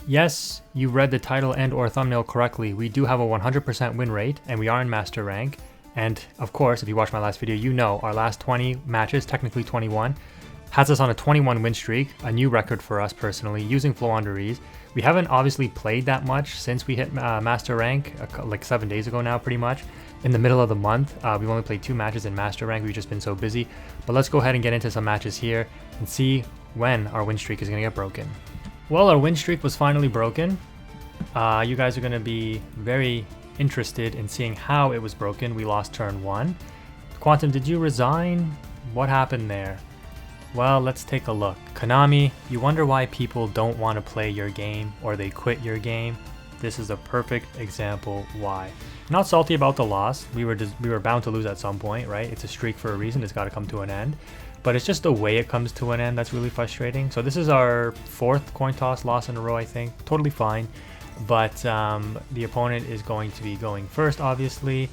Yes, you read the title and or thumbnail correctly. We do have a 100% win rate and we are in master rank. And of course, if you watched my last video, you know our last 20 matches, technically 21, has us on a 21 win streak, a new record for us personally, using Floowandereeze. We haven't obviously played that much since we hit master rank, like 7 days ago now pretty much. In the middle of the month, we've only played 2 matches in master rank, we've just been so busy. But let's go ahead and get into some matches here and see when our win streak is going to get broken. Well, our win streak was finally broken. You guys are going to be very interested in seeing how it was broken. We lost turn 1. Quantum, did you resign? What happened there? Well, let's take a look. Konami, you wonder why people don't want to play your game or they quit your game? This is a perfect example why. Not salty about the loss. We were bound to lose at some point, right? It's a streak for a reason. It's got to come to an end. But it's just the way it comes to an end that's really frustrating. So this is our 4th coin toss loss in a row, I think. Totally fine. But the opponent is going to be going first, obviously.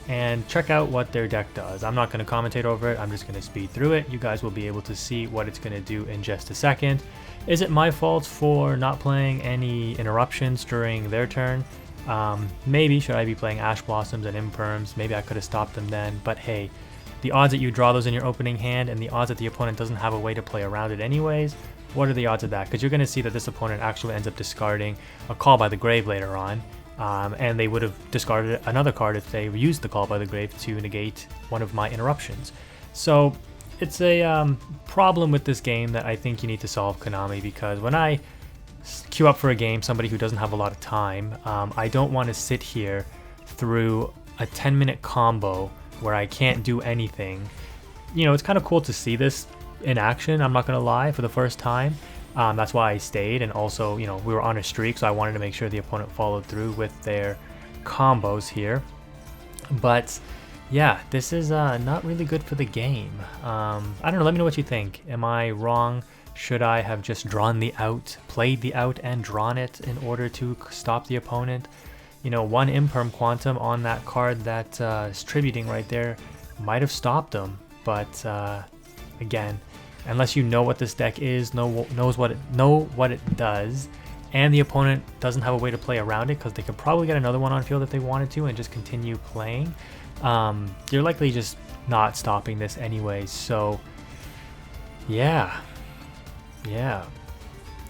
And check out what their deck does. I'm not going to commentate over it. I'm just going to speed through it. You guys will be able to see what it's going to do in just a second. Is it my fault for not playing any interruptions during their turn? Maybe. Should I be playing Ash Blossoms and Imperms? Maybe I could have stopped them then. But hey, the odds that you draw those in your opening hand and the odds that the opponent doesn't have a way to play around it anyways, what are the odds of that? Because you're going to see that this opponent actually ends up discarding a Call by the Grave later on. And they would have discarded another card if they used the Call by the Grave to negate one of my interruptions. So it's a problem with this game that I think you need to solve, Konami, because when I queue up for a game, somebody who doesn't have a lot of time, I don't want to sit here through a 10-minute combo where I can't do anything. You know, it's kind of cool to see this in action, I'm not going to lie, for the first time. That's why I stayed, and also, you know, we were on a streak, so I wanted to make sure the opponent followed through with their combos here. But yeah, this is not really good for the game. I don't know, let me know what you think. Am I wrong? Should I have just drawn the out, played the out, and drawn it in order to stop the opponent? You know, 1 Imperm Quantum on that card that is tributing right there might have stopped them, but again, unless you know what this deck is, know what it does, and the opponent doesn't have a way to play around it, because they could probably get another one on field if they wanted to and just continue playing, you're likely just not stopping this anyways. So yeah,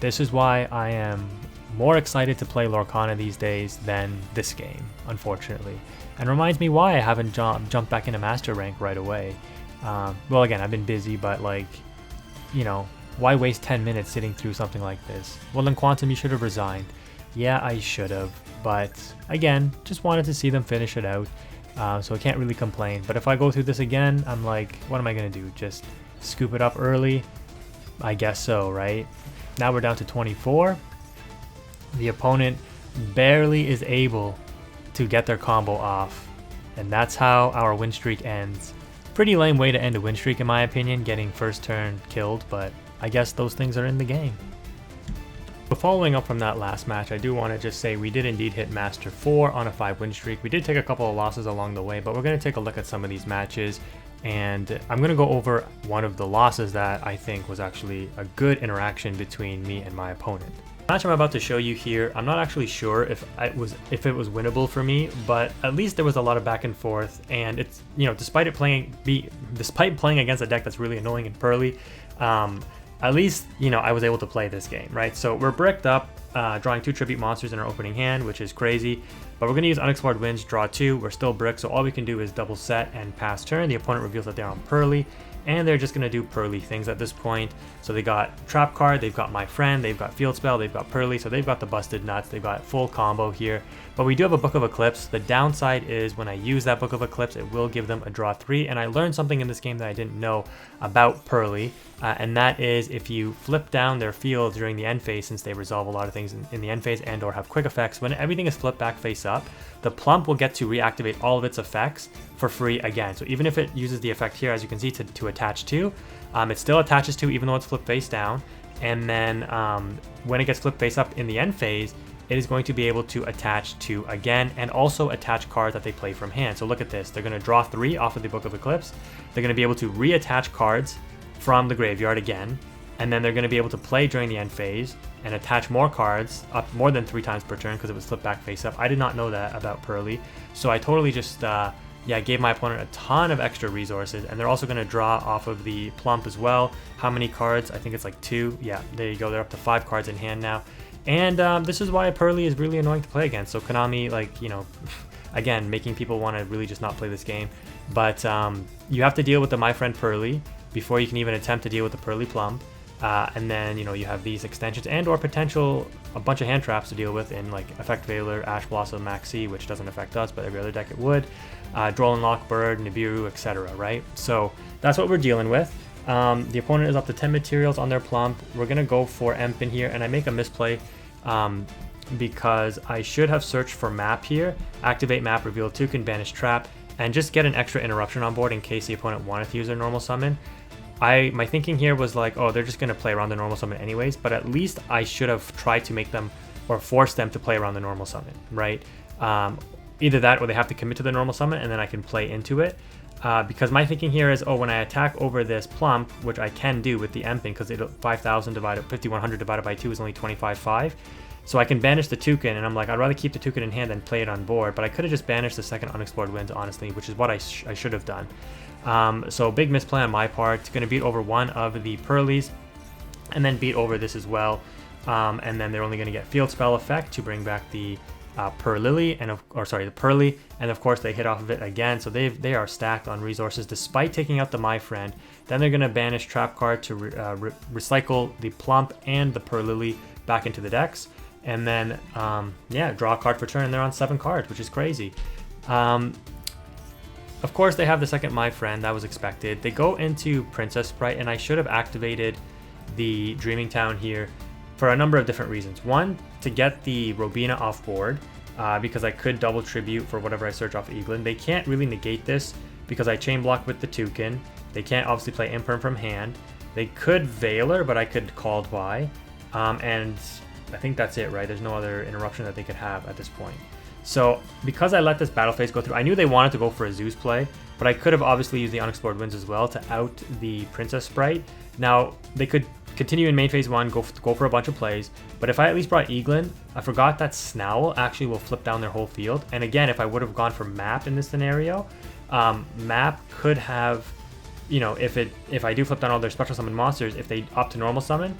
this is why I am more excited to play Lorcana these days than this game, unfortunately, and reminds me why I haven't jumped back into master rank right away. Well, again, I've been busy, but like, you know, why waste 10 minutes sitting through something like this? Well, then Quantum, you should have resigned. Yeah, I should have, but again, just wanted to see them finish it out, so I can't really complain. But if I go through this again, I'm like, what am I gonna do? Just scoop it up early? I guess so, right? Now we're down to 24. The opponent barely is able to get their combo off, and that's how our win streak ends. Pretty lame way to end a win streak, in my opinion, getting first turn killed, but I guess those things are in the game. But following up from that last match, I do want to just say we did indeed hit Master 4 on a 5 win streak. We did take a couple of losses along the way, but we're going to take a look at some of these matches, and I'm going to go over one of the losses that I think was actually a good interaction between me and my opponent. The match I'm about to show you here, I'm not actually sure if it was winnable for me, but at least there was a lot of back and forth, and it's, you know, despite playing against a deck that's really annoying and Pearly, at least, you know, I was able to play this game, right? So we're bricked up, drawing 2 tribute monsters in our opening hand, which is crazy, but we're going to use Unexplored Winds, draw 2, we're still bricked, so all we can do is double set and pass turn. The opponent reveals that they're on Pearly, and they're just going to do Pearly things at this point. So they got Trap Card, they've got My Friend, they've got Field Spell, they've got Pearly, so they've got the busted nuts, they've got full combo here. But we do have a Book of Eclipse. The downside is when I use that Book of Eclipse, it will give them a draw 3, and I learned something in this game that I didn't know about Pearly, and that is if you flip down their field during the end phase, since they resolve a lot of things in the end phase and or have quick effects, when everything is flipped back face up, the Plump will get to reactivate all of its effects for free again. So even if it uses the effect here, as you can see, to attach to, it still attaches to even though it's flipped face down, and then when it gets flipped face up in the end phase, it is going to be able to attach to again, and also attach cards that they play from hand. So look at this, they're going to draw 3 off of the Book of Eclipse, they're going to be able to reattach cards from the graveyard again, and then they're going to be able to play during the end phase and attach more cards up more than 3 times per turn because it was flip back face up. I did not know that about Pearly, so I totally just gave my opponent a ton of extra resources, and they're also going to draw off of the plump as well. How many cards? I think it's like 2. Yeah, there you go. They're up to 5 cards in hand now, and this is why Pearly is really annoying to play against. So Konami, like, you know, again, making people want to really just not play this game. But you have to deal with the My Friend Pearly before you can even attempt to deal with the Pearly Plump. And then, you know, you have these extensions and or potential a bunch of hand traps to deal with in like Effect Veiler, Ash Blossom, Maxi, which doesn't affect us, but every other deck it would. Droll and Lockbird, Nibiru, etc. Right? So that's what we're dealing with. The opponent is up to 10 materials on their plump. We're going to go for Empin here, and I make a misplay because I should have searched for map here. Activate map, reveal token, banish trap, and just get an extra interruption on board in case the opponent wanted to use their normal summon. My thinking here was like, oh, they're just going to play around the normal summon anyways, but at least I should have tried to make them or force them to play around the normal summon, right? Either that or they have to commit to the normal summon and then I can play into it. Because my thinking here is, oh, when I attack over this plump, which I can do with the Empin, because 5,000 divided 5,100 divided by 2 is only 25.5. So I can banish the Toucan, and I'm like, I'd rather keep the Toucan in hand than play it on board, but I could have just banished the second Unexplored Winds, honestly, which is what I should have done. So big misplay on my part. It's going to beat over one of the Pearlies, and then beat over this as well. And then they're only going to get Field Spell effect to bring back the Pearly, the Pearly, and of course they hit off of it again. So they are stacked on resources despite taking out the My Friend. Then they're going to banish Trap Card to recycle the Plump and the Pearly back into the decks. And then, draw a card per turn, and they're on 7 cards, which is crazy. Of course, they have the second My Friend. That was expected. They go into Princess Sprite, and I should have activated the Dreaming Town here for a number of different reasons. One, to get the Robina off board, because I could double tribute for whatever I search off Eaglin. They can't really negate this because I chain block with the Toucan. They can't obviously play Imperm from hand. They could Veiler, but I could Called Y. And I think that's it, right? There's no other interruption that they could have at this point. So because I let this battle phase go through, I knew they wanted to go for a Zeus play, but I could have obviously used the Unexplored Winds as well to out the Princess Sprite. Now, they could continue in main phase 1, go for a bunch of plays, but if I at least brought Eaglin, I forgot that Snowl actually will flip down their whole field. And again, if I would have gone for Map in this scenario, Map could have, you know, if I do flip down all their special summon monsters, if they opt to normal summon,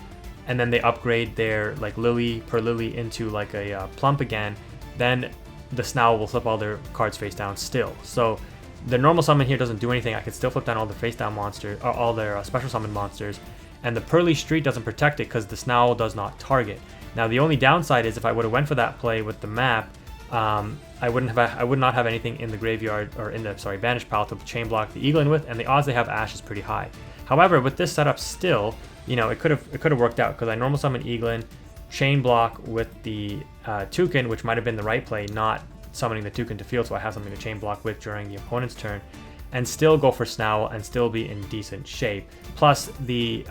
and then they upgrade their like Lily per Lily into like a Plump again, then the Snowl will flip all their cards face down still. So the normal summon here doesn't do anything. I could still flip down all the face down monsters, or all their special summon monsters, and the Pearly Street doesn't protect it because the Snowl does not target. Now the only downside is if I would have went for that play with the map, I would not have anything in the graveyard or in the banished pile to chain block the Eaglin with, and the odds they have Ash is pretty high. However, with this setup still, you know, it could have worked out because I normal summon Eaglin, chain block with the Toucan, which might have been the right play, not summoning the Toucan to field, so I have something to chain block with during the opponent's turn, and still go for Snowl and still be in decent shape. Plus, the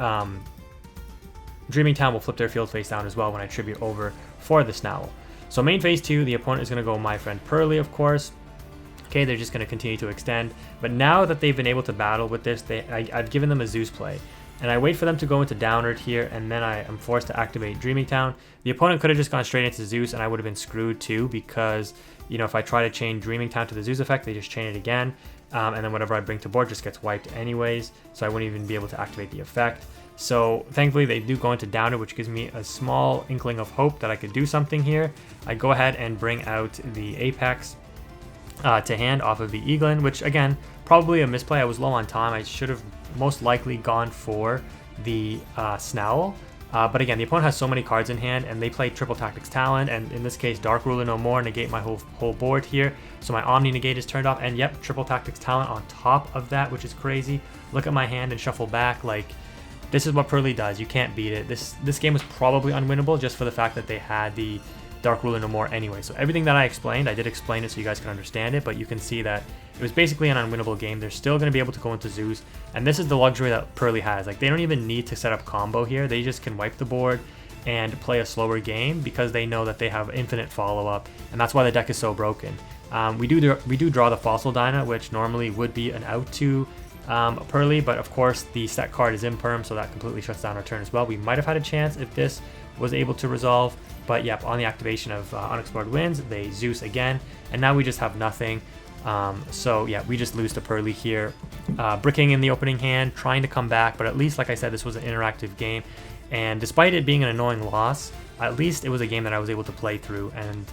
Dreaming Town will flip their field face down as well when I tribute over for the Snowl. So main phase 2, the opponent is going to go My Friend Pearly, of course. Okay, they're just going to continue to extend. But now that they've been able to battle with this, I've given them a Zeus play. And I wait for them to go into Downward here, and then I am forced to activate Dreaming Town. The opponent could have just gone straight into Zeus, and I would have been screwed too, because, you know, if I try to chain Dreaming Town to the Zeus effect, they just chain it again. And then whatever I bring to board just gets wiped anyways, so I wouldn't even be able to activate the effect. So thankfully they do go into Downward, which gives me a small inkling of hope that I could do something here. I go ahead and bring out the Apex to hand off of the Eaglin, which again, probably a misplay. I was low on time. I should have most likely gone for the Snowl. But again, the opponent has so many cards in hand, and they play Triple Tactics Talent, and in this case, Dark Ruler no more, negate my whole board here. So my Omni Negate is turned off, and yep, Triple Tactics Talent on top of that, which is crazy. Look at my hand and shuffle back. Like, this is what Pearly does. You can't beat it. This game was probably unwinnable just for the fact that they had the Dark Ruler no more anyway. So everything that I explained, I did explain it so you guys can understand it, but you can see that it was basically an unwinnable game. They're still going to be able to go into Zeus, and this is the luxury that Pearly has. Like, they don't even need to set up combo here. They just can wipe the board and play a slower game because they know that they have infinite follow-up, and that's why the deck is so broken. We do draw the Fossil Dyna, which normally would be an out to Pearly, but of course the set card is imperm, so that completely shuts down our turn as well. We might have had a chance if this was able to resolve, but yep, on the activation of Unexplored Winds, they Zeus again, and now we just have nothing. So yeah, we just lose to Pearly here. Bricking in the opening hand, trying to come back, but at least, like I said, this was an interactive game, and despite it being an annoying loss, at least it was a game that I was able to play through, and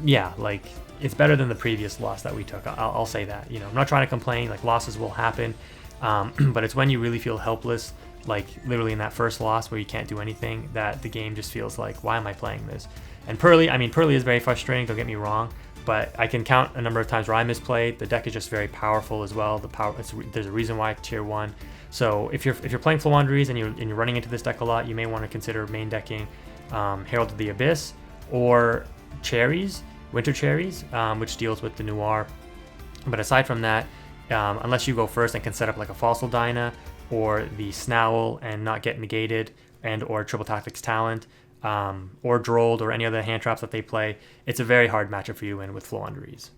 yeah, like, it's better than the previous loss that we took. I'll say that. You know, I'm not trying to complain, like, losses will happen, but it's when you really feel helpless, like literally in that first loss where you can't do anything, that the game just feels like, why am I playing this? And Pearly, I mean, Pearly is very frustrating, don't get me wrong, but I can count a number of times where I misplayed. The deck is just very powerful as well. There's a reason why it's tier 1. So if you're playing Floowandereeze and you're running into this deck a lot, you may want to consider main decking Herald of the Abyss or Cherries, Winter Cherries, which deals with the Noir. But aside from that, unless you go first and can set up like a Fossil Dyna or the Snowl and not get negated, and or Triple Tactics Talent, or Drolled or any other hand traps that they play, it's a very hard matchup for you to win with Floowandereeze.